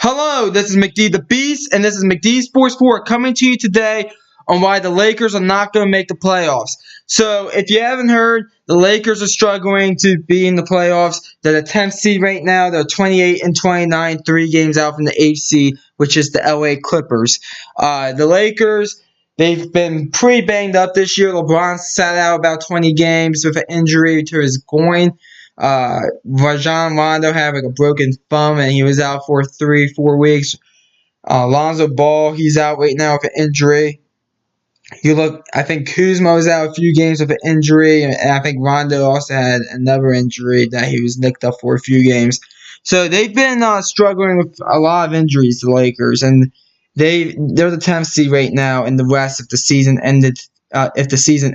Hello, this is McD the Beast, and this is McD Sports 4 coming to you today on why the Lakers are not going to make the playoffs. So, if you haven't heard, the Lakers are struggling to be in the playoffs. They're the 10th seed right now. They're 28 and 29, 3 games out from the 8th seed, which is the LA Clippers. The Lakers, they've been pretty banged up this year. LeBron sat out about 20 games with an injury to his groin. Rajon Rondo having a broken thumb, and he was out for 3-4 weeks. Lonzo Ball, he's out right now with an injury. I think Kuzma was out a few games with an injury, and I think Rondo also had another injury that he was nicked up for a few games. So they've been struggling with a lot of injuries, the Lakers, and they're the 10th seed right now in the West if the season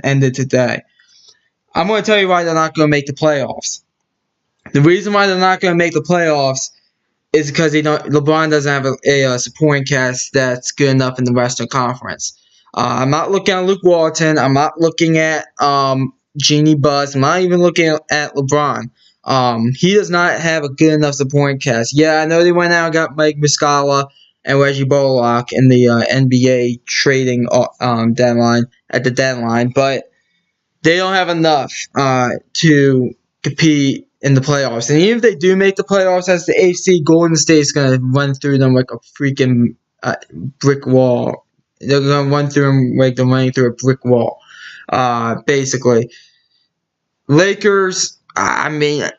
ended today. I'm going to tell you why they're not going to make the playoffs. The reason why they're not going to make the playoffs is because LeBron doesn't have a supporting cast that's good enough in the Western Conference. I'm not looking at Luke Walton. I'm not looking at Jeannie Buss. I'm not even looking at LeBron. He does not have a good enough supporting cast. Yeah, I know they went out and got Mike Muscala and Reggie Bullock in the NBA trading deadline at the deadline, but they don't have enough to compete in the playoffs. And even if they do make the playoffs as the AFC, Golden State's going to run through them like a freaking brick wall. They're going to run through them like they're running through a brick wall, basically. Lakers, I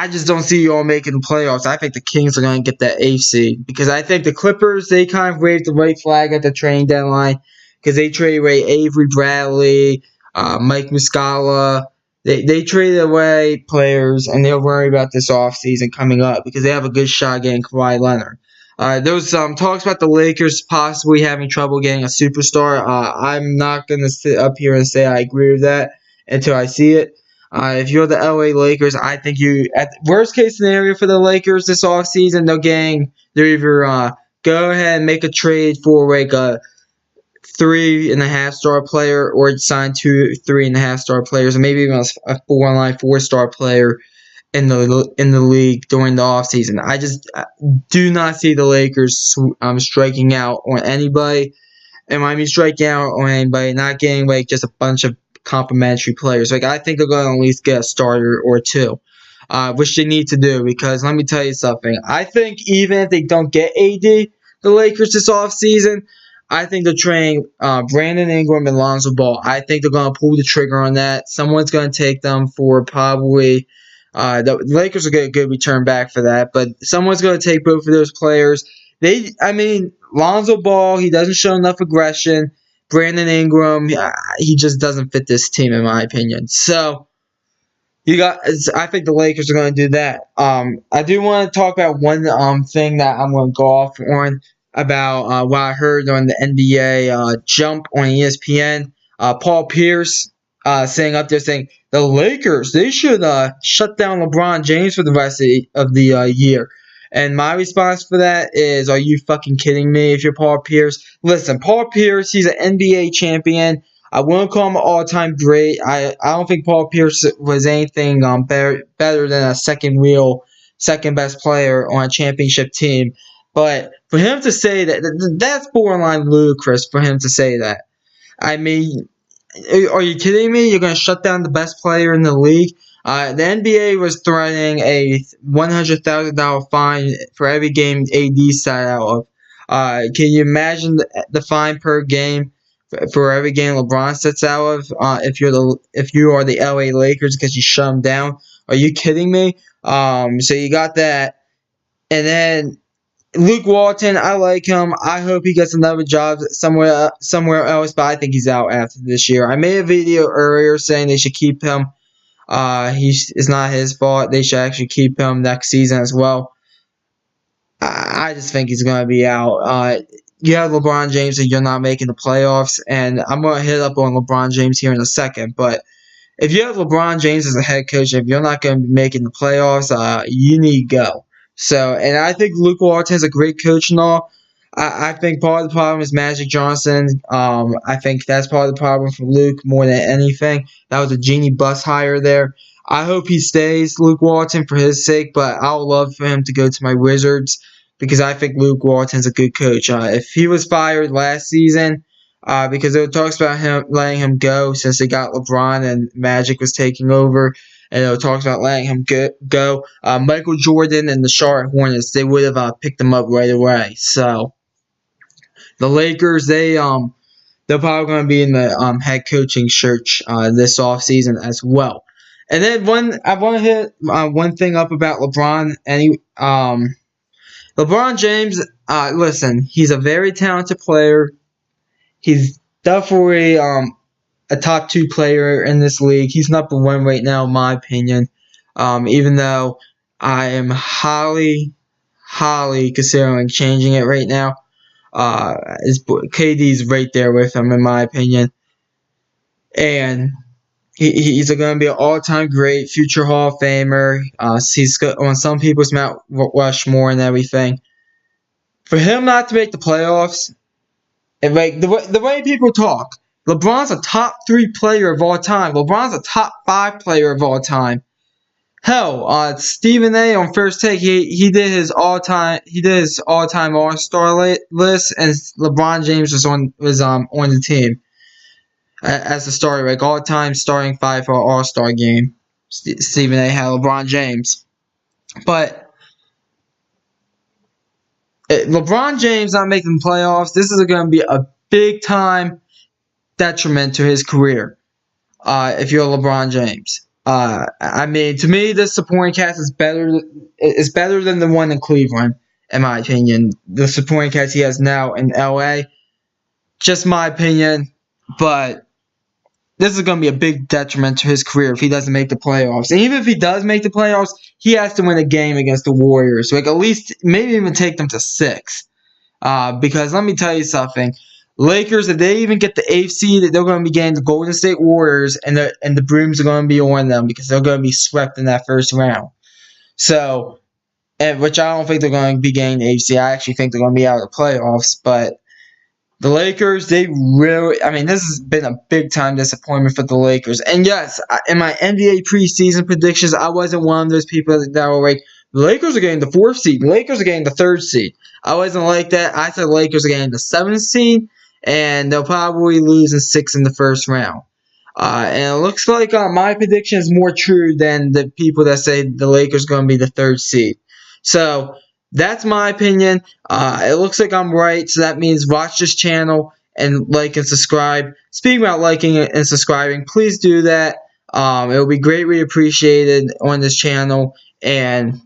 just don't see you all making the playoffs. I think the Kings are going to get that AFC because I think the Clippers, they kind of waved the white flag at the trading deadline because they traded away Avery Bradley, Mike Muscala. They traded away players, and they'll worry about this offseason coming up because they have a good shot getting Kawhi Leonard. There was some talks about the Lakers possibly having trouble getting a superstar. I'm not going to sit up here and say I agree with that until I see it. If you're the LA Lakers, I think at worst case scenario for the Lakers this offseason, they're either go ahead and make a trade for like a 3.5-star player, or sign 2 3.5-star players, or maybe even a 4-star player in the league during the offseason. I just do not see the Lakers striking out on anybody. And when I mean striking out on anybody, not getting like just a bunch of complimentary players. Like I think they're going to at least get a starter or two, which they need to do because let me tell you something. I think even if they don't get AD, the Lakers this offseason, I think they're trading Brandon Ingram and Lonzo Ball. I think they're going to pull the trigger on that. Someone's going to take them for probably the Lakers will get a good return back for that, but someone's going to take both of those players. Lonzo Ball, he doesn't show enough aggression. Brandon Ingram, he just doesn't fit this team in my opinion. So I think the Lakers are going to do that. I do want to talk about one thing that I'm going to go off on about what I heard on the NBA Jump on ESPN. Paul Pierce saying the Lakers, they should shut down LeBron James for the rest of the year. And my response for that is, are you fucking kidding me if you're Paul Pierce? Listen, Paul Pierce, he's an NBA champion. I wouldn't call him an all-time great. I don't think Paul Pierce was anything better than a second-best player on a championship team. But for him to say that, that's borderline ludicrous for him to say that. I mean, are you kidding me? You're going to shut down the best player in the league? The NBA was threatening a $100,000 fine for every game AD sat out of. Can you imagine the fine per game for every game LeBron sits out of? If you are the LA Lakers because you shut him down, are you kidding me? So you got that, and then Luke Walton, I like him. I hope he gets another job somewhere else, but I think he's out after this year. I made a video earlier saying they should keep him. It's not his fault. They should actually keep him next season as well. I just think he's going to be out. You have LeBron James and you're not making the playoffs, and I'm going to hit up on LeBron James here in a second, but if you have LeBron James as a head coach, if you're not going to be making the playoffs, you need to go. So, and I think Luke Walton is a great coach and all. I think part of the problem is Magic Johnson. I think that's part of the problem for Luke more than anything. That was a Jeannie Buss hire there. I hope he stays, Luke Walton, for his sake, but I would love for him to go to my Wizards because I think Luke Walton's a good coach. If he was fired last season, because there were talks about him letting him go since they got LeBron and Magic was taking over, and there were talks about letting him go. Michael Jordan and the Charlotte Hornets, they would have picked him up right away. So the Lakers, they're probably going to be in the head coaching search this offseason as well. And then I want to hit one thing up about LeBron. LeBron James, listen, he's a very talented player. He's definitely a top 2 player in this league. He's number 1 right now, in my opinion. Even though I am highly considering changing it right now. KD's right there with him, in my opinion. And he's going to be an all-time great, future Hall of Famer. He's on some people's Mount Rushmore and everything. For him not to make the playoffs, and like the way people talk, LeBron's a top 3 player of all time. LeBron's a top 5 player of all time. Hell, Stephen A. on First Take, he did his all-time All-Star list, and LeBron James was on the team as the starter, like all-time starting 5 for an All-Star game. Stephen A. had LeBron James, but LeBron James not making the playoffs, this is going to be a big-time detriment to his career if you're LeBron James. I mean, to me, this supporting cast is better than the one in Cleveland, in my opinion. The supporting cast he has now in LA, just my opinion, but this is going to be a big detriment to his career if he doesn't make the playoffs. And even if he does make the playoffs, he has to win a game against the Warriors. Like, at least, maybe even take them to 6. Because let me tell you something. Lakers, if they even get the 8th seed, they're going to be getting the Golden State Warriors, and the brooms are going to be on them because they're going to be swept in that first round. So, which I don't think they're going to be getting the 8th seed. I actually think they're going to be out of the playoffs, but the Lakers, this has been a big-time disappointment for the Lakers. And yes, in my NBA preseason predictions, I wasn't one of those people that were like, the Lakers are getting the 4th seed. The Lakers are getting the 3rd seed. I wasn't like that. I said the Lakers are getting the 7th seed, and they'll probably lose in 6 in the first round. And it looks like my prediction is more true than the people that say the Lakers are going to be the 3rd seed. So, that's my opinion. It looks like I'm right, so that means watch this channel and like and subscribe. Speaking about liking and subscribing, please do that. It will be greatly appreciated on this channel, and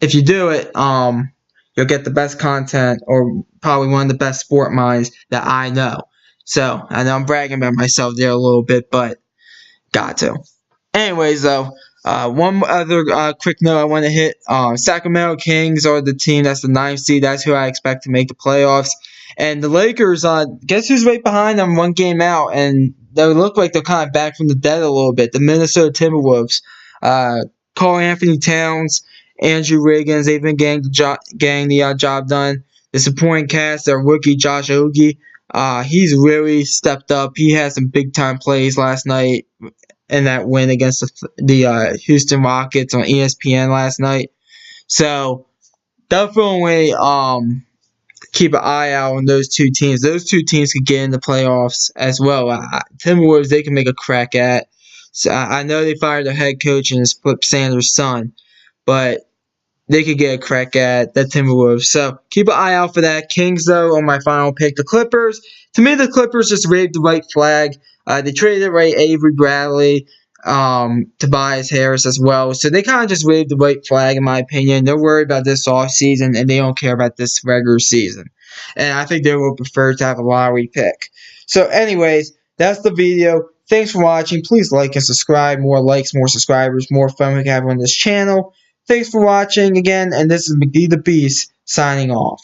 if you do it, you'll get the best content, or probably one of the best sport minds that I know. So, I know I'm bragging about myself there a little bit, but got to. Anyways, though, one other quick note I want to hit. Sacramento Kings are the team that's the 9th seed. That's who I expect to make the playoffs. And the Lakers, guess who's right behind them, 1 game out, and they look like they're kind of back from the dead a little bit. The Minnesota Timberwolves. Karl Anthony Towns, Andrew Wiggins, they've been getting the job done. The supporting cast, their rookie Josh Ogie, he's really stepped up. He had some big-time plays last night in that win against the Houston Rockets on ESPN last night. So, definitely keep an eye out on those 2 teams. Those 2 teams could get in the playoffs as well. Timberwolves, they can make a crack at. So, I know they fired their head coach and it's Flip Sanders' son, but they could get a crack at the Timberwolves. So, keep an eye out for that. Kings, though, on my final pick. The Clippers, to me, the Clippers just waved the white flag. They traded away Avery Bradley, Tobias Harris as well. So, they kind of just waved the white flag, in my opinion. They're worried about this offseason, and they don't care about this regular season. And I think they would prefer to have a lottery pick. So, anyways, that's the video. Thanks for watching. Please like and subscribe. More likes, more subscribers, more fun we can have on this channel. Thanks for watching again, and this is McD the Beast signing off.